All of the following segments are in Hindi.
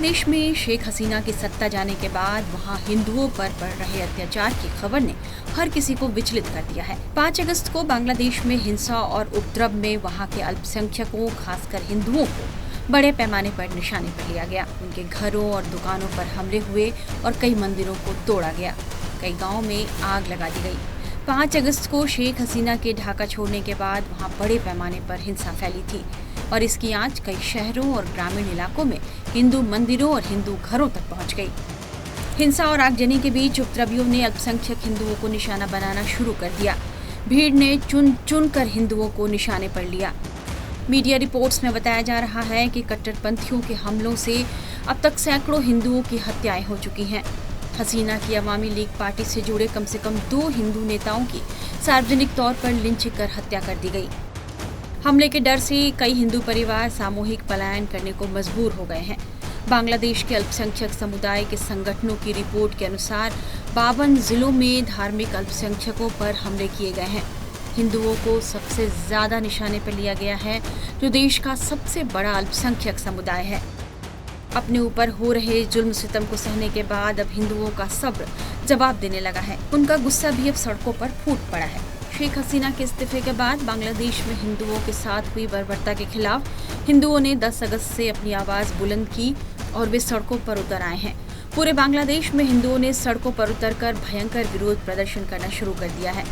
बांग्लादेश में शेख हसीना की सत्ता जाने के बाद वहां हिंदुओं पर बढ़ रहे अत्याचार की खबर ने हर किसी को विचलित कर दिया है। 5 अगस्त को बांग्लादेश में हिंसा और उपद्रव में वहां के अल्पसंख्यकों, खासकर हिंदुओं को बड़े पैमाने पर निशाने पर लिया गया। उनके घरों और दुकानों पर हमले हुए और कई मंदिरों को तोड़ा गया। कई गाँव में आग लगा दी गई। 5 अगस्त को शेख हसीना के ढाका छोड़ने के बाद वहां बड़े पैमाने पर हिंसा फैली थी और इसकी आंच कई शहरों और ग्रामीण इलाकों में हिंदू मंदिरों और हिंदू घरों तक पहुंच गई। हिंसा और आगजनी के बीच उपद्रवियों ने अल्पसंख्यक हिंदुओं को निशाना बनाना शुरू कर दिया। भीड़ ने चुन चुन कर हिंदुओं को निशाने पर लिया। मीडिया रिपोर्ट्स में बताया जा रहा है कि कट्टरपंथियों के हमलों से अब तक सैकड़ों हिंदुओं की हत्याएं हो चुकी हैं। हसीना की अवामी लीग पार्टी से जुड़े कम से कम 2 हिंदू नेताओं की सार्वजनिक तौर पर लिंच कर हत्या कर दी गई। हमले के डर से कई हिंदू परिवार सामूहिक पलायन करने को मजबूर हो गए हैं। बांग्लादेश के अल्पसंख्यक समुदाय के संगठनों की रिपोर्ट के अनुसार 52 जिलों में धार्मिक अल्पसंख्यकों पर हमले किए गए हैं। हिंदुओं को सबसे ज्यादा निशाने पर लिया गया है, जो देश का सबसे बड़ा अल्पसंख्यक समुदाय है। अपने ऊपर हो रहे जुल्म सितम को सहने के बाद अब हिंदुओं का सब्र जवाब देने लगा है। उनका गुस्सा भी अब सड़कों पर फूट पड़ा है। शेख हसीना के इस्तीफे के बाद बांग्लादेश में हिंदुओं के साथ हुई बर्बरता के खिलाफ हिंदुओं ने 10 अगस्त से अपनी आवाज बुलंद की और वे सड़कों पर उतर आए हैं। पूरे बांग्लादेश में हिंदुओं ने सड़कों पर उतरकर भयंकर विरोध प्रदर्शन करना शुरू कर दिया है।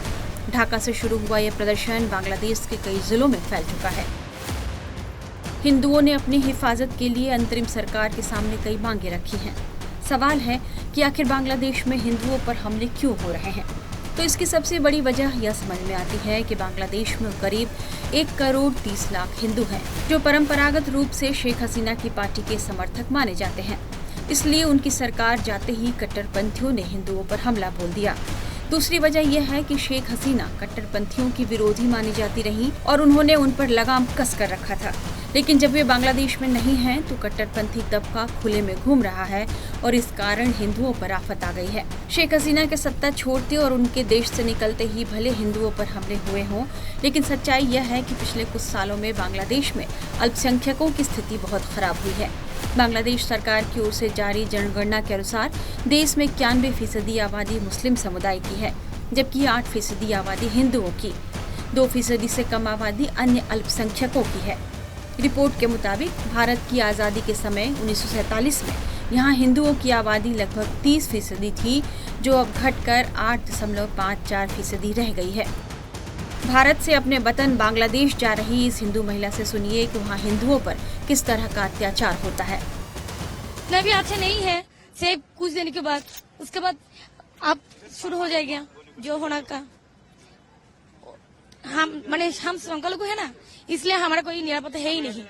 ढाका से शुरू हुआ यह प्रदर्शन बांग्लादेश के कई जिलों में फैल चुका है। हिंदुओं ने अपनी हिफाजत के लिए अंतरिम सरकार के सामने कई मांगे रखी हैं। सवाल है कि आखिर बांग्लादेश में हिंदुओं पर हमले क्यों हो रहे हैं? तो इसकी सबसे बड़ी वजह यह समझ में आती है कि बांग्लादेश में करीब 1 करोड़ 30 लाख हिंदू हैं, जो परंपरागत रूप से शेख हसीना की पार्टी के समर्थक माने जाते हैं। इसलिए उनकी सरकार जाते ही कट्टरपंथियों ने हिंदुओं पर हमला बोल दिया। दूसरी वजह यह है कि शेख हसीना कट्टरपंथियों की विरोधी मानी जाती रही और उन्होंने उन पर लगाम कस कर रखा था। लेकिन जब वे बांग्लादेश में नहीं हैं तो कट्टरपंथी तबका खुले में घूम रहा है और इस कारण हिंदुओं पर आफत आ गई है। शेख हसीना के सत्ता छोड़ते और उनके देश से निकलते ही भले हिंदुओं पर हमले हुए हों, लेकिन सच्चाई यह है कि पिछले कुछ सालों में बांग्लादेश में अल्पसंख्यकों की स्थिति बहुत खराब हुई है। बांग्लादेश सरकार की ओर से जारी जनगणना के अनुसार देश में 91% आबादी मुस्लिम समुदाय की है, जबकि 8% आबादी हिंदुओं की, 2% से कम आबादी अन्य अल्पसंख्यकों की है। रिपोर्ट के मुताबिक भारत की आज़ादी के समय 1947 में यहाँ हिंदुओं की आबादी लगभग 30% थी, जो अब घटकर 8.54% रह गई है। भारत से अपने वतन बांग्लादेश जा रही इस हिंदू महिला से सुनिए कि वहाँ हिंदुओं पर किस तरह का अत्याचार होता है। इतना भी अच्छा नहीं है। सिर्फ कुछ दिन के बाद उसके बाद अब शुरू हो जाएगा जो होना का। हम संकल्प है ना, इसलिए हमारा कोई निरापत्ता है ही नहीं।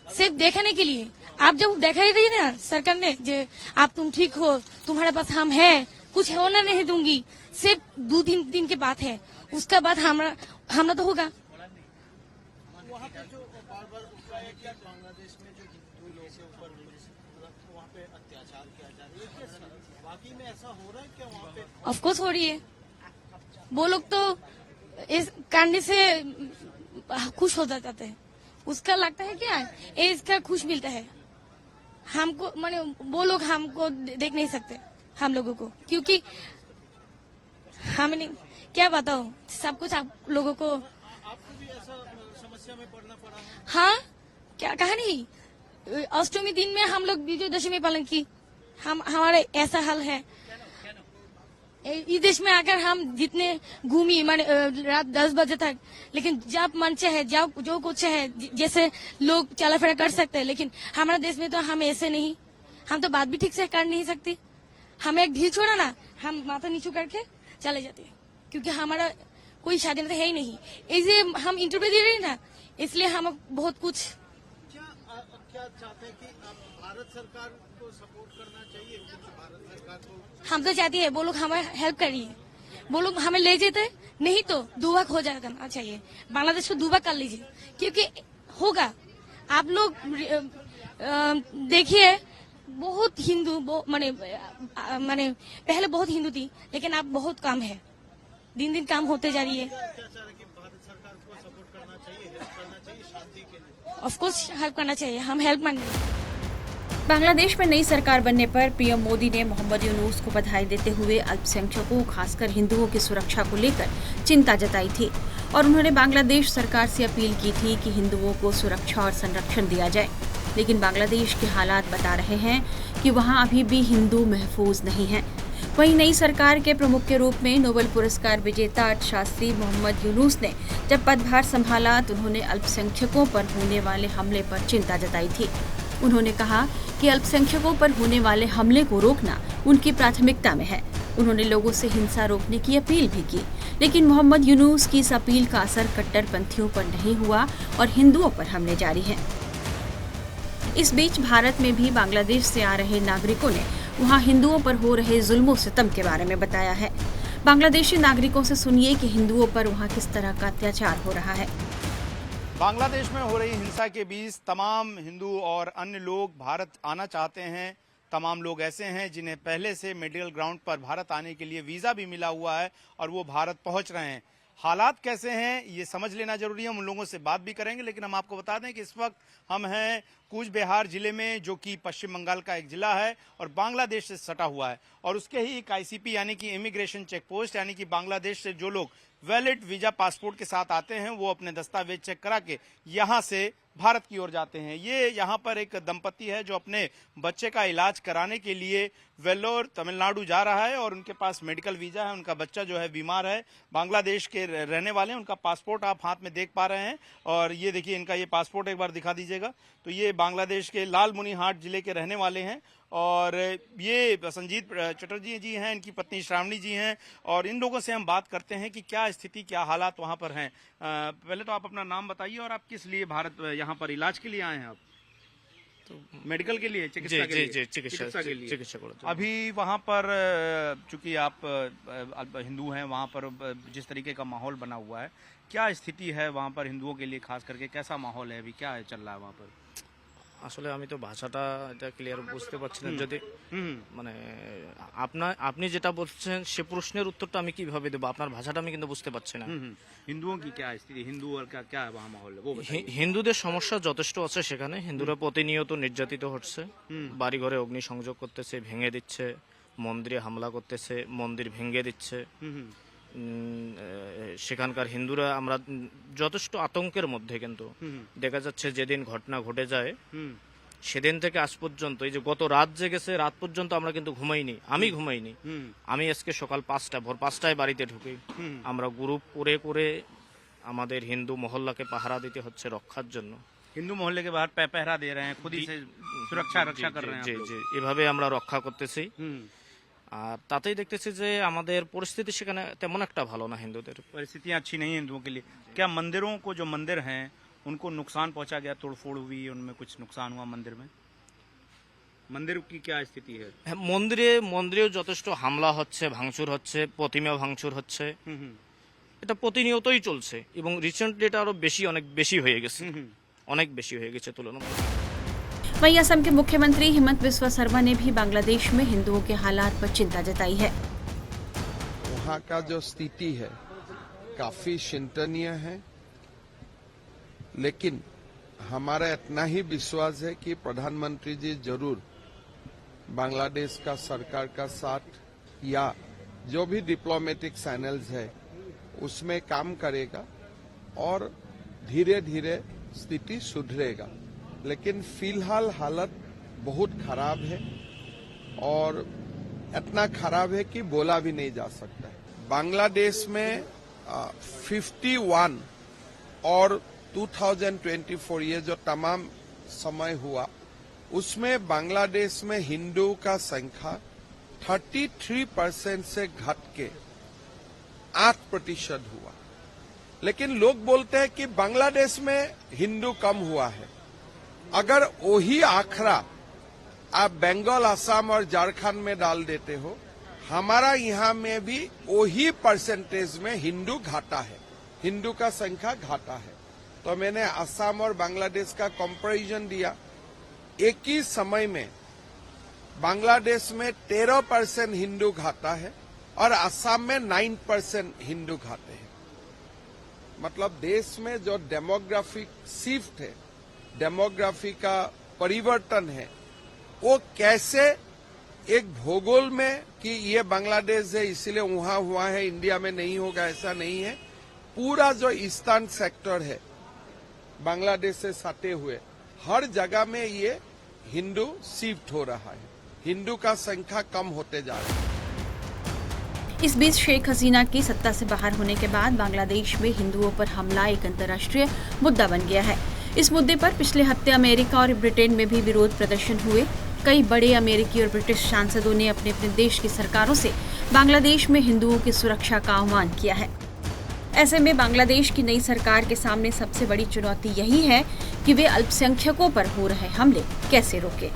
सिर्फ देखने के लिए आप जब देखा ही रही ना सरकार ने, जो आप तुम ठीक हो, तुम्हारे पास हम है, कुछ होना नहीं दूंगी। सिर्फ 2-3 दिन की बात है, उसका बाद हमला तो होगा। वहाँ पे जो बार-बार उठा है कि बांग्लादेश में जो हिंदू लोगों के ऊपर वहाँ पे अत्याचार किया जा रहा है, वाकई में ऐसा हो रहा है क्या वहाँ पे? ऑफ कोर्स हो रही है। वो लोग तो इस कांड से खुश हो जाते हैं। उसका लगता है क्या ये इसका खुश मिलता है। हमको माने वो लोग हमको देख नहीं सकते, हम लोगों को, क्योंकि हमने क्या बताओ, सब कुछ आप लोगों को। आपको भी ऐसा समस्या में पड़ना पड़ा है? हाँ, क्या कहा नहीं, अष्टमी दिन में हम लोग विजयदशमी पालन की, हमारे ऐसा हाल है। इस देश में आकर हम जितने घूमी माने रात 10 बजे तक, लेकिन जब मन चाहे जो कुछ है जैसे लोग चला फिरा कर सकते हैं, लेकिन हमारे देश में तो हम ऐसे नहीं। हम तो बात भी ठीक से कर नहीं सकते। हमें एक ढील छोड़ा ना, हम माथा नीचू करके चले जाते हैं, क्योंकि हमारा कोई स्वाधीनता है ही नहीं। इसे हम इंटरव्यू दे रहे हैं ना, इसलिए हम बहुत कुछ। क्या चाहते हैं कि आप भारत सरकार को सपोर्ट करना चाहिए? भारत सरकार को हम तो चाहती है वो लोग हमें हेल्प करिए, वो लोग हमें ले जाते, नहीं तो दुआ हो जाना चाहिए। बांग्लादेश को दुआ कर लीजिए, क्योंकि होगा। आप लोग देखिए, बहुत हिंदू माने पहले बहुत हिंदू थी, लेकिन अब बहुत कम है, दिन दिन काम होते जा रही है। शांति के लिए ऑफ कोर्स हेल्प करना चाहिए, हम हेल्प मांगे। बांग्लादेश में नई सरकार बनने पर पीएम मोदी ने मोहम्मद यूनुस को बधाई देते हुए अल्पसंख्यकों खासकर हिंदुओं की सुरक्षा को लेकर चिंता जताई थी और उन्होंने बांग्लादेश सरकार से अपील की थी कि हिंदुओं को सुरक्षा और संरक्षण दिया जाए। लेकिन बांग्लादेश के हालात बता रहे हैं कि वहां अभी भी हिंदू महफूज नहीं हैं। वहीं नई सरकार के प्रमुख के रूप में नोबेल पुरस्कार विजेता अर्थशास्त्री मोहम्मद यूनुस ने जब पदभार संभाला तो उन्होंने अल्पसंख्यकों पर होने वाले हमले पर चिंता जताई थी। उन्होंने कहा कि अल्पसंख्यकों पर होने वाले हमले को रोकना उनकी प्राथमिकता में है। उन्होंने लोगों से हिंसा रोकने की अपील भी की, लेकिन मोहम्मद यूनुस की इस अपील का असर कट्टरपंथियों पर नहीं हुआ और हिंदुओं पर हमले जारी हैं। इस बीच भारत में भी बांग्लादेश से आ रहे नागरिकों ने वहां हिंदुओं पर हो रहे जुल्म सितम के बारे में बताया है। बांग्लादेशी नागरिकों से सुनिए कि हिंदुओं पर वहां किस तरह का अत्याचार हो रहा है। बांग्लादेश में हो रही हिंसा के बीच तमाम हिंदू और अन्य लोग भारत आना चाहते हैं। तमाम लोग ऐसे हैं जिन्हें पहले से मेडिकल ग्राउंड पर भारत आने के लिए वीजा भी मिला हुआ है और वो भारत पहुंच रहे हैं। हालात कैसे हैं ये समझ लेना जरूरी है। हम उन लोगों से बात भी करेंगे, लेकिन हम आपको बता दें कि इस वक्त हम हैं कूच बिहार जिले में, जो कि पश्चिम बंगाल का एक जिला है और बांग्लादेश से सटा हुआ है। और उसके ही एक आईसीपी यानी कि इमिग्रेशन चेक पोस्ट, यानी कि बांग्लादेश से जो लोग वैलिड वीजा पासपोर्ट के साथ आते हैं वो अपने दस्तावेज चेक करा के यहाँ से भारत की ओर जाते हैं। ये यहाँ पर एक दंपति है जो अपने बच्चे का इलाज कराने के लिए वेल्लोर तमिलनाडु जा रहा है और उनके पास मेडिकल वीजा है। उनका बच्चा जो है बीमार है, बांग्लादेश के रहने वाले हैं। उनका पासपोर्ट आप हाथ में देख पा रहे हैं और ये देखिए इनका ये पासपोर्ट एक बार दिखा दीजिएगा। तो ये बांग्लादेश के लालमुनिहाट जिले के रहने वाले हैं और ये संजीत चटर्जी जी हैं, इनकी पत्नी श्रावणी जी हैं और इन लोगों से हम बात करते हैं कि क्या स्थिति, क्या हालात वहां पर हैं। पहले तो आप अपना नाम बताइए और आप किस लिए भारत यहाँ पर इलाज के लिए आए हैं? आप तो मेडिकल के लिए, चिकित्सा के लिए? चिकित्सा के लिए। अभी वहाँ पर चूंकि आप हिंदू हैं, वहाँ पर जिस तरीके का माहौल बना हुआ है, क्या स्थिति है वहाँ पर हिंदुओं के लिए खास करके? कैसा माहौल है अभी, क्या चल रहा है वहाँ पर? আসলে আমি তো ভাষাটা এটা ক্লিয়ার বুঝতে পারছি না। যদি মানে আপনি যেটা বলছেন সে প্রশ্নের উত্তরটা আমি কিভাবে দেবো, আপনার ভাষাটা আমি কিন্তু বুঝতে পারছি না। हिंदुओं की क्या स्थिति, हिंदू और क्या वहाँ माहौल है वो बताइए। হিন্দুদের সমস্যা যথেষ্ট আছে সেখানে। হিন্দুরা প্রতিনিয়ত নির্যাতিত হচ্ছে, বাড়িঘরে অগ্নিসংযোগ করতেছে, ভেঙে দিচ্ছে, মন্দিরে হামলা করতেছে, মন্দির ভেঙে দিচ্ছে। সেখানকার হিন্দুরা আমরা যথেষ্ট আতঙ্কের মধ্যে। কিন্তু দেখা যাচ্ছে যেদিন ঘটনা ঘটে যায় সেদিন থেকে আজ পর্যন্ত, এই যে গত রাত যে গেছে, রাত পর্যন্ত আমরা কিন্তু ঘুমাইনি। আমি ঘুমাইনি। আমি আজকে সকাল ভোর 5টায় বাড়িতে ঢুকি। আমরা গ্রুপ করে করে আমাদের হিন্দু মহল্লাকে পাহারা দিতে হচ্ছে রক্ষার জন্য। हिंदू मोहल्ले के बाहर पहरा दे रहे हैं, खुद ही से रक्षा कर रहे हैं। জি জি, এভাবে আমরা রক্ষা করতেছি। আর তাতেই দেখতেছি যে আমাদের পরিস্থিতি সেখানে তেমন একটা ভালো না। হিন্দুদের परिस्थितियां अच्छी नहीं है हिंदुओं के लिए। क्या मंदिरों को, जो मंदिर हैं उनको नुकसान पहुंचा गया, तोड़फोड़ हुई, उनमें कुछ नुकसान हुआ मंदिर में? मंदिर की क्या स्थिति है? হ্যাঁ, মন্দিরেও যথেষ্ট হামলা হচ্ছে, ভাঙচুর হচ্ছে, প্রতিমা ভাঙচুর হচ্ছে। এটা প্রতিনিয়তই চলছে এবং রিসেন্টলি এটা আরো অনেক বেশি হয়ে গেছে, অনেক বেশি হয়ে গেছে তুলনামূলক। वहीं असम के मुख्यमंत्री हिमंत बिस्वा शर्मा ने भी बांग्लादेश में हिंदुओं के हालात पर चिंता जताई है। वहाँ का जो स्थिति है काफी चिंतनीय है, लेकिन हमारा इतना ही विश्वास है कि प्रधानमंत्री जी जरूर बांग्लादेश का सरकार का साथ या जो भी डिप्लोमेटिक चैनल्स है उसमें काम करेगा और धीरे धीरे स्थिति सुधरेगा। लेकिन फिलहाल हालत बहुत खराब है और इतना खराब है कि बोला भी नहीं जा सकता है। बांग्लादेश में 51 और 2024 ये जो तमाम समय हुआ उसमें बांग्लादेश में हिंदू का संख्या 33% से घट के 8% हुआ। लेकिन लोग बोलते हैं कि बांग्लादेश में हिंदू कम हुआ है। अगर वही आंकड़ा आप बंगाल, असम और झारखंड में डाल देते हो, हमारा यहाँ में भी वही परसेंटेज में हिंदू घाटा है, हिंदू का संख्या घाटा है। तो मैंने असम और बांग्लादेश का कंपैरिजन दिया। एक ही समय में बांग्लादेश में 13% हिंदू घाटा है और असम में 9% हिंदू घाटे हैं। मतलब देश में जो डेमोग्राफिक शिफ्ट है, डेमोग्राफी का परिवर्तन है, वो कैसे एक भूगोल में कि ये बांग्लादेश है इसलिए वहां हुआ है, इंडिया में नहीं होगा, ऐसा नहीं है। पूरा जो ईस्टर्न सेक्टर है बांग्लादेश से सटे हुए, हर जगह में ये हिंदू शिफ्ट हो रहा है, हिंदू का संख्या कम होते जा रहा है। इस बीच शेख हसीना की सत्ता से बाहर होने के बाद बांग्लादेश में हिंदुओं पर हमला एक अंतर्राष्ट्रीय मुद्दा बन गया है। इस मुद्दे पर पिछले हफ्ते अमेरिका और ब्रिटेन में भी विरोध प्रदर्शन हुए। कई बड़े अमेरिकी और ब्रिटिश सांसदों ने अपने अपने देश की सरकारों से बांग्लादेश में हिंदुओं की सुरक्षा का आह्वान किया है। ऐसे में बांग्लादेश की नई सरकार के सामने सबसे बड़ी चुनौती यही है कि वे अल्पसंख्यकों पर हो रहे हमले कैसे रोके।